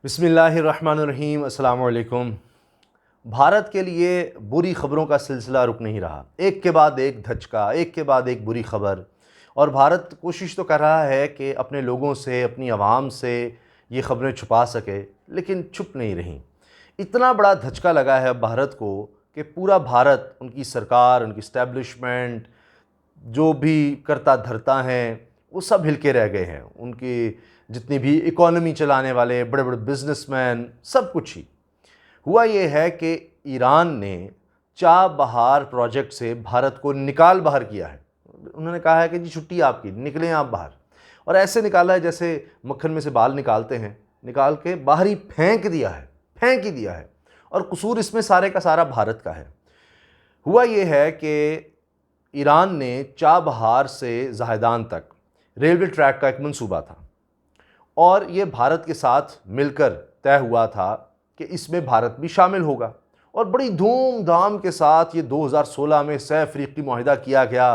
बिस्मिल्लाहिर्रहमानिर्रहीम अस्सलाम वालेकुम। भारत के लिए बुरी ख़बरों का सिलसिला रुक नहीं रहा। एक के बाद एक धचका, एक के बाद एक बुरी ख़बर। और भारत कोशिश तो कर रहा है कि अपने लोगों से, अपनी आवाम से ये ख़बरें छुपा सके, लेकिन छुप नहीं रहीं। इतना बड़ा धचका लगा है भारत को कि पूरा भारत, उनकी सरकार, उनकी इस्टेब्लिशमेंट, जो भी करता धरता हैं, वो सब हिल के रह गए हैं। उनकी जितनी भी इकॉनमी चलाने वाले बड़े बड़े बिजनेसमैन, सब कुछ ही हुआ। ये है कि ईरान ने चाबहार प्रोजेक्ट से भारत को निकाल बाहर किया है। उन्होंने कहा है कि जी छुट्टी आपकी, निकलें आप बाहर। और ऐसे निकाला है जैसे मक्खन में से बाल निकालते हैं, निकाल के बाहर ही फेंक दिया है, फेंक ही दिया है। और कसूर इसमें सारे का सारा भारत का है। हुआ ये है कि ईरान ने चाबहार से ज़ाहिदान तक रेलवे ट्रैक का एक मंसूबा था, और ये भारत के साथ मिलकर तय हुआ था कि इसमें भारत भी शामिल होगा। और बड़ी धूमधाम के साथ ये 2016 में सह अफ्रीकी मुआहिदा किया गया।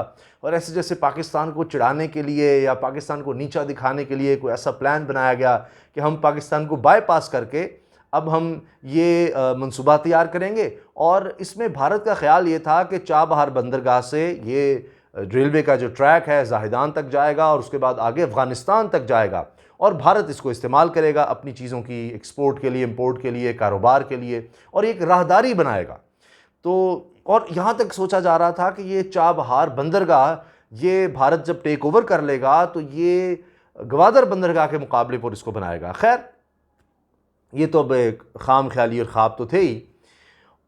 और ऐसे जैसे पाकिस्तान को चिढ़ाने के लिए या पाकिस्तान को नीचा दिखाने के लिए कोई ऐसा प्लान बनाया गया कि हम पाकिस्तान को बाईपास करके अब हम ये मंसूबा तैयार करेंगे। और इसमें भारत का ख्याल ये था कि चाबहार बंदरगाह से ये रेलवे का जो ट्रैक है ज़ाहिदान तक जाएगा और उसके बाद आगे अफ़गानिस्तान तक जाएगा, और भारत इसको इस्तेमाल करेगा अपनी चीज़ों की एक्सपोर्ट के लिए, इंपोर्ट के लिए, कारोबार के लिए, और एक राहदारी बनाएगा। तो और यहाँ तक सोचा जा रहा था कि ये चाबहार बंदरगाह ये भारत जब टेक ओवर कर लेगा तो ये गवादर बंदरगाह के मुकाबले पर इसको बनाएगा। खैर, ये तो अब एक खाम ख्याली और ख्वाब तो थे ही।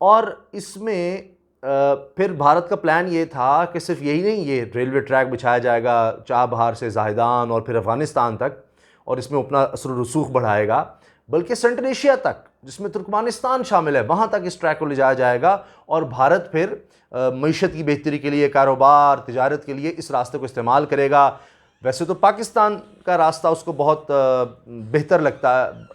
और इसमें फिर भारत का प्लान ये था कि सिर्फ यही नहीं, ये रेलवे ट्रैक बिछाया जाएगा चाबहार से ज़ाहिदान और फिर अफ़गानिस्तान तक, और इसमें अपना असर रसूख बढ़ाएगा, बल्कि सेंट्रल एशिया तक, जिसमें तुर्कमानिस्तान शामिल है, वहाँ तक इस ट्रैक को ले जाया जाएगा। और भारत फिर मईशत की बेहतरी के लिए, कारोबार, तिजारत के लिए इस रास्ते को इस्तेमाल करेगा। वैसे तो पाकिस्तान का रास्ता उसको बहुत बेहतर लगता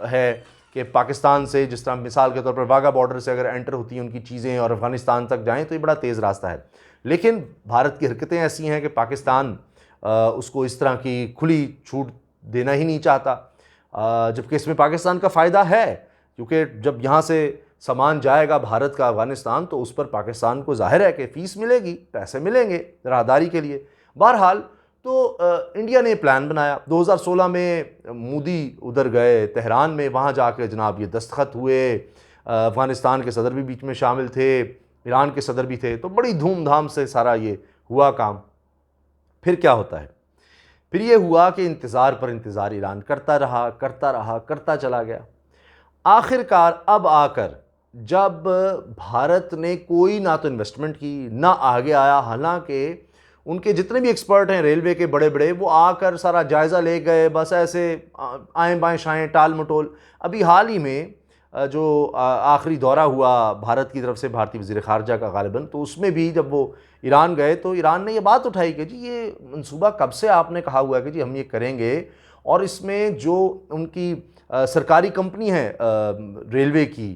है कि पाकिस्तान से, जिस तरह मिसाल के तौर पर वाघा बॉर्डर से अगर एंटर होती हैं उनकी चीज़ें और अफ़गानिस्तान तक जाएँ तो ये बड़ा तेज़ रास्ता है। लेकिन भारत की हरकतें ऐसी हैं कि पाकिस्तान उसको इस तरह की खुली छूट देना ही नहीं चाहता, जबकि इसमें पाकिस्तान का फ़ायदा है, क्योंकि जब यहाँ से सामान जाएगा भारत का अफ़गानिस्तान तो उस पर पाकिस्तान को ज़ाहिर है कि फ़ीस मिलेगी, पैसे मिलेंगे राहदारी के लिए। बहरहाल, तो इंडिया ने प्लान बनाया। 2016 में मोदी उधर गए तेहरान में, वहाँ जाकर जनाब ये दस्तखत हुए। अफ़गानिस्तान के सदर भी बीच में शामिल थे, ईरान के सदर भी थे, तो बड़ी धूमधाम से सारा ये हुआ काम। फिर क्या होता है? फिर ये हुआ कि इंतज़ार पर इंतज़ार ईरान करता रहा, करता रहा, करता चला गया। आखिरकार अब आकर जब भारत ने कोई ना तो इन्वेस्टमेंट की, ना आगे आया, हालांकि उनके जितने भी एक्सपर्ट हैं रेलवे के बड़े बड़े, वो आकर सारा जायज़ा ले गए, बस ऐसे आएँ बाएँ शाएँ, टाल मटोल। अभी हाल ही में जो आखिरी दौरा हुआ भारत की तरफ से भारतीय वज़ीर ख़ारजा का गालिबन, तो उसमें भी जब वो ईरान गए तो ईरान ने ये बात उठाई कि जी ये मंसूबा कब से आपने कहा हुआ है कि जी हम ये करेंगे, और इसमें जो उनकी सरकारी कंपनी है रेलवे की,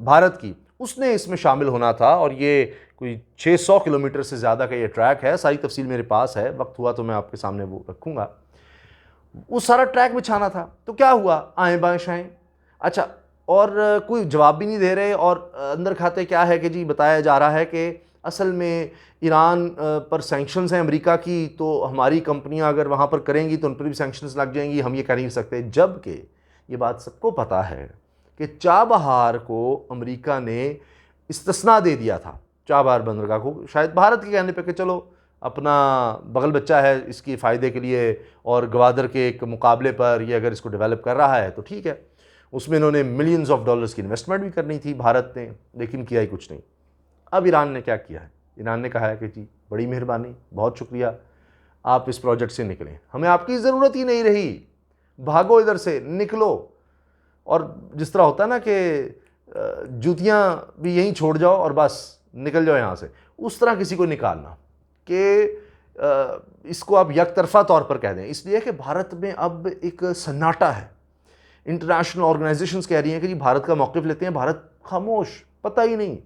भारत की, उसने इसमें शामिल होना था। और ये कोई 600 किलोमीटर से ज़्यादा का ये ट्रैक है। सारी तफसील मेरे पास है, वक्त हुआ तो मैं आपके सामने वो रखूँगा। वो सारा ट्रैक बिछाना था, तो क्या हुआ, आएँ बाएँ शाएँ। अच्छा, और कोई जवाब भी नहीं दे रहे। और अंदर खाते क्या है कि जी बताया जा रहा है कि असल में ईरान पर सैंक्शंस हैं अमेरिका की, तो हमारी कंपनियां अगर वहाँ पर करेंगी तो उन पर भी सैंक्शंस लग जाएंगी, हम ये कर नहीं सकते। जबकि ये बात सबको पता है कि चाबहार को अमेरिका ने इस्तिस्ना दे दिया था, चाबहार बंदरगाह को, शायद भारत के कहने पर कि चलो अपना बगल बच्चा है, इसकी फ़ायदे के लिए, और गवादर के एक मुकाबले पर ये अगर इसको डेवलप कर रहा है तो ठीक है। उसमें इन्होंने मिलियंस ऑफ डॉलर्स की इन्वेस्टमेंट भी करनी थी भारत ने, लेकिन किया ही कुछ नहीं। अब ईरान ने क्या किया है? ईरान ने कहा है कि जी बड़ी मेहरबानी, बहुत शुक्रिया, आप इस प्रोजेक्ट से निकलें, हमें आपकी ज़रूरत ही नहीं रही, भागो इधर से, निकलो। और जिस तरह होता है ना कि जूतियाँ भी यहीं छोड़ जाओ और बस निकल जाओ यहाँ से, उस तरह किसी को निकालना कि इसको आप यकतरफा तौर पर कह दें। इसलिए कि भारत में अब एक सन्नाटा है। इंटरनेशनल ऑर्गेनाइजेशंस कह रही हैं कि जी भारत का मौक़िफ़ लेते हैं, भारत खामोश, पता ही नहीं।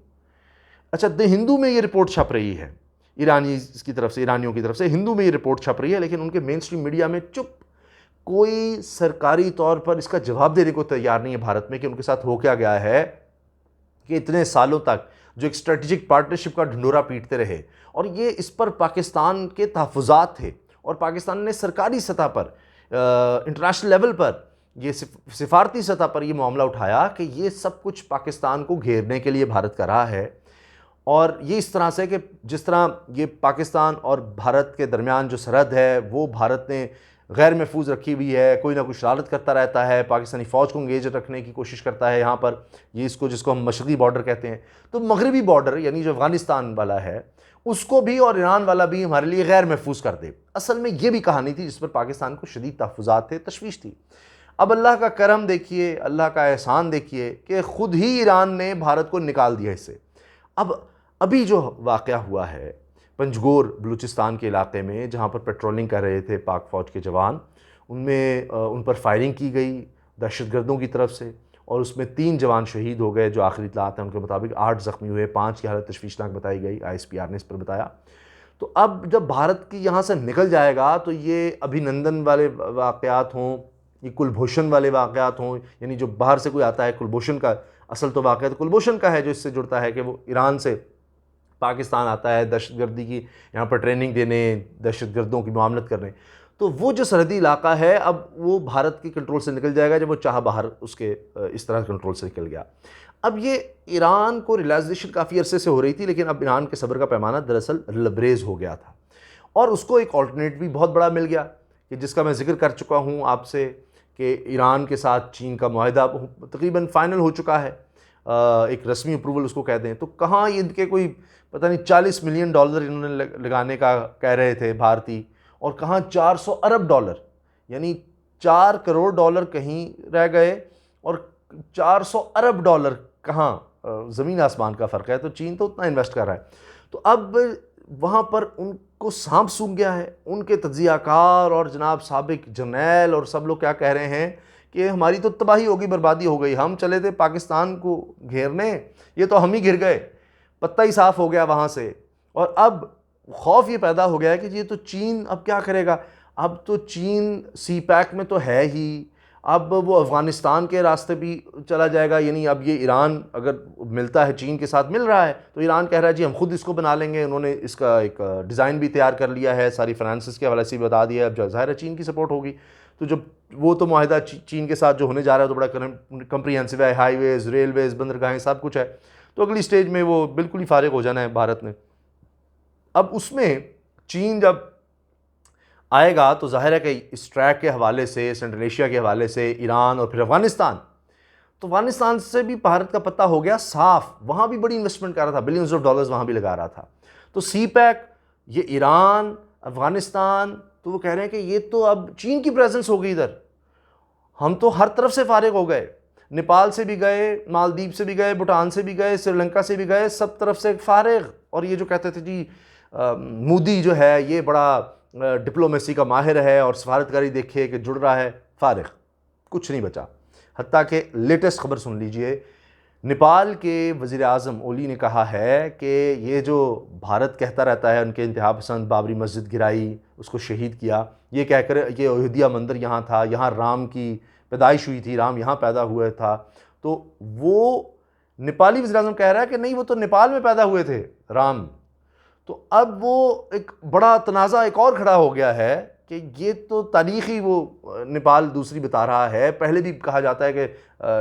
अच्छा, द हिंदू में ये रिपोर्ट छप रही है, ईरानियों की तरफ से हिंदू में ये रिपोर्ट छप रही है, लेकिन उनके मेन स्ट्रीम मीडिया में चुप, कोई सरकारी तौर पर इसका जवाब देने को तैयार नहीं है भारत में कि उनके साथ हो क्या गया है कि इतने सालों तक जो एक स्ट्रेटेजिक पार्टनरशिप का ढिंडोरा पीटते रहे, और ये इस पर पाकिस्तान के तहफ़्फ़ुज़ात थे और पाकिस्तान ने सरकारी सतह पर, इंटरनेशनल लेवल पर, ये सिफारती सतह पर ये मामला उठाया कि ये सब कुछ पाकिस्तान को घेरने के लिए भारत कर रहा है। और ये इस तरह से कि जिस तरह ये पाकिस्तान और भारत के दरमियान जो सरहद है वो भारत ने गैर महफूज रखी हुई है, कोई ना कोई शरारत करता रहता है, पाकिस्तानी फ़ौज को इंगेज रखने की कोशिश करता है यहाँ पर, ये जिसको हम मशरक़ी बॉर्डर कहते हैं। तो मगरबी बॉर्डर यानी जो अफ़गानिस्तान वाला है उसको भी और ईरान वाला भी हमारे लिए गैर महफूज कर दे। असल में ये भी कहानी थी जिस पर पाकिस्तान को शदीद तहफ़्फ़ुज़ात थे, तशवीश थी। अब अल्लाह का करम देखिए, अल्लाह का एहसान देखिए कि ख़ुद ही ईरान ने भारत को निकाल दिया इससे। अब अभी जो वाक़या हुआ है पंजगोर बलूचिस्तान के इलाके में, जहाँ पर पेट्रोलिंग कर रहे थे पाक फ़ौज के जवान, उनमें उन पर फायरिंग की गई दहशतगर्दों की तरफ से, और उसमें 3 जवान शहीद हो गए जो आखिरी इतलात हैं उनके मुताबिक, 8 ज़ख्मी हुए, 5 की हालत तशवीशनाक बताई गई, ISPR ने इस पर बताया। तो अब जब भारत की यहाँ से निकल जाएगा तो ये अभिनंदन वाले वाक़यात हों, ये कुलभूषण वाले वाक़यात हों, यानी जो बाहर से कोई आता है कुलभूषण का, असल तो वाक़या तो कुलभूषण का है जो इससे जुड़ता है कि वो ईरान से पाकिस्तान आता है दहशतगर्दी की यहाँ पर ट्रेनिंग देने, दहशतगर्दों की मामलत करने। तो वो जो सरहदी इलाका है अब वो भारत के कंट्रोल से निकल जाएगा जब वो चाह बाहर उसके इस तरह कंट्रोल से निकल गया। अब ये ईरान को रियलाइजेशन काफ़ी अरसे से हो रही थी, लेकिन अब ईरान के सब्र का पैमाना दरअसल लबरेज हो गया था और उसको एक ऑल्टरनेट भी बहुत बड़ा मिल गया कि जिसका मैं जिक्र कर चुका हूँ आपसे कि ईरान के साथ चीन का मुआहदा तकरीबन फ़ाइनल हो चुका है, एक रस्मी अप्रूवल उसको कह दें। तो कहाँ इनके कोई पता नहीं $40 मिलियन इन्होंने लगाने का कह रहे थे भारतीय, और कहाँ 400 अरब डॉलर, यानी $4 करोड़ कहीं रह गए और 400 अरब डॉलर कहाँ, ज़मीन आसमान का फ़र्क है। तो चीन तो उतना इन्वेस्ट कर रहा है। तो अब वहाँ पर उनको सांप सूख गया है, उनके तज्ज़ियाकार और जनाब साबिक जर्नैल और सब लोग क्या कह रहे हैं कि हमारी तो तबाही हो गई, बर्बादी हो गई, हम चले थे पाकिस्तान को घेरने, ये तो हम ही घिर गए, पत्ता ही साफ़ हो गया वहाँ से। और अब खौफ ये पैदा हो गया है कि ये तो चीन अब क्या करेगा, अब तो चीन CPEC में तो है ही, अब वो अफ़गानिस्तान के रास्ते भी चला जाएगा, यानी अब ये ईरान अगर मिलता है, चीन के साथ मिल रहा है, तो ईरान कह रहा है जी हम खुद इसको बना लेंगे। उन्होंने इसका एक डिज़ाइन भी तैयार कर लिया है, सारी फाइनेंसिस के हवाले से भी बता दिया है। अब जो ज़ाहिर है चीन की सपोर्ट होगी, तो जब वो तो मुआहिदा चीन के साथ जो होने जा रहा है तो बड़ा कंप्रीहेंसिव है, हाईवेज़, रेलवेज़, बंदरगाहें, सब कुछ है। तो अगली स्टेज में वो बिल्कुल ही फारिग हो जाना है भारत ने। अब उसमें चीन जब आएगा तो जाहिर है कि इस ट्रैक के हवाले से, सेंट्रल एशिया के हवाले से ईरान और फिर अफ़गानिस्तान, तो अफ़गानिस्तान से भी भारत का पत्ता हो गया साफ़, वहाँ भी बड़ी इन्वेस्टमेंट कर रहा था, बिलियंस ऑफ डॉलर्स वहाँ भी लगा रहा था। तो CPEC, ये ईरान, अफ़गानिस्तान, तो वो कह रहे हैं कि ये तो अब चीन की प्रेजेंस हो गई इधर, हम तो हर तरफ से फारिग हो गए, नेपाल से भी गए, मालदीव से भी गए, भूटान से भी गए, श्रीलंका से भी गए, सब तरफ से फारिग। और ये जो कहते थे जी मोदी जो है ये बड़ा डिप्लोमेसी का माहिर है और सफारतकारी देखिए कि जुड़ रहा है, फारिग, कुछ नहीं बचा। हत्ता कि लेटेस्ट खबर सुन लीजिए, नेपाल के वज़ीर आज़म ओली ने कहा है कि ये जो भारत कहता रहता है उनके इंतहा पसंद बाबरी मस्जिद गिराई, उसको शहीद किया, ये कहकर ये अयोध्या मंदिर यहाँ था, यहाँ राम की पैदाइश हुई थी, राम यहाँ पैदा हुआ था, तो वो नेपाली वज़ीर आज़म कह रहा है कि नहीं वो तो नेपाल में पैदा हुए थे राम। तो अब वो एक बड़ा तनाज़ा एक और खड़ा हो गया है कि ये तो तारीख़ी वो नेपाल दूसरी बता रहा है, पहले भी कहा जाता है कि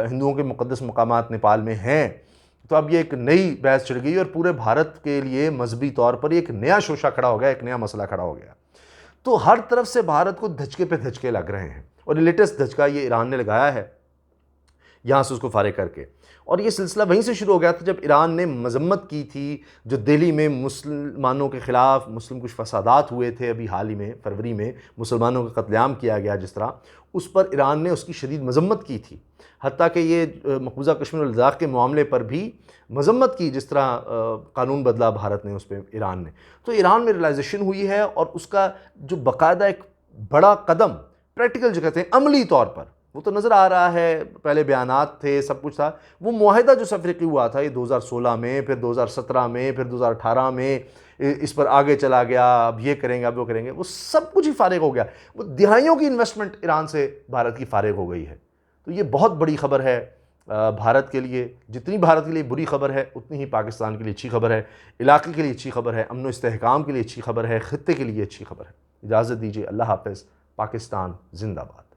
हिंदुओं के मुक़द्दस मकामात नेपाल में हैं। तो अब ये एक नई बहस छिड़ गई और पूरे भारत के लिए मजहबी तौर पर एक नया शोशा खड़ा हो गया, एक नया मसला खड़ा हो गया। तो हर तरफ से भारत को धचके पे धचके लग रहे हैं और लेटेस्ट धचका ये ईरान ने लगाया है यहाँ से उसको फारिग करके। और ये सिलसिला वहीं से शुरू हो गया था जब ईरान ने मजम्मत की थी जो दिल्ली में मुसलमानों के ख़िलाफ़ मुस्लिम कुछ फसादात हुए थे, अभी हाल ही में फरवरी में मुसलमानों का कत्लेआम किया गया जिस तरह, उस पर ईरान ने उसकी शदीद मजम्मत की थी। हत्ता कि ये मकबूजा कश्मीर और लद्दाख के मामले पर भी मजम्मत की, जिस तरह कानून बदला भारत ने उस पर ईरान ने। तो ईरान में रियलाइजेशन हुई है और उसका जो बाकायदा एक बड़ा कदम प्रैक्टिकल जो कहते हैं अमली तौर पर वो तो नज़र आ रहा है, पहले बयानात थे, सब कुछ था। वो मुआहिदा जो अफ्रीकी हुआ था ये 2016 में, फिर 2017 में, फिर 2018 में, इस पर आगे चला गया, अब ये करेंगे, अब वो करेंगे, वो सब कुछ ही फारिग हो गया। वो दिहाइयों की इन्वेस्टमेंट ईरान से भारत की फारिग हो गई है। तो ये बहुत बड़ी ख़बर है भारत के लिए। जितनी भारत के लिए बुरी खबर है उतनी ही पाकिस्तान के लिए अच्छी खबर है, इलाके के लिए अच्छी खबर है, अमन व इस्तेहकाम के लिए अच्छी खबर है, ख़ित्ते के लिए अच्छी खबर है। इजाज़त दीजिए, अल्लाह हाफ़िज़। पाकिस्तान जिंदाबाद।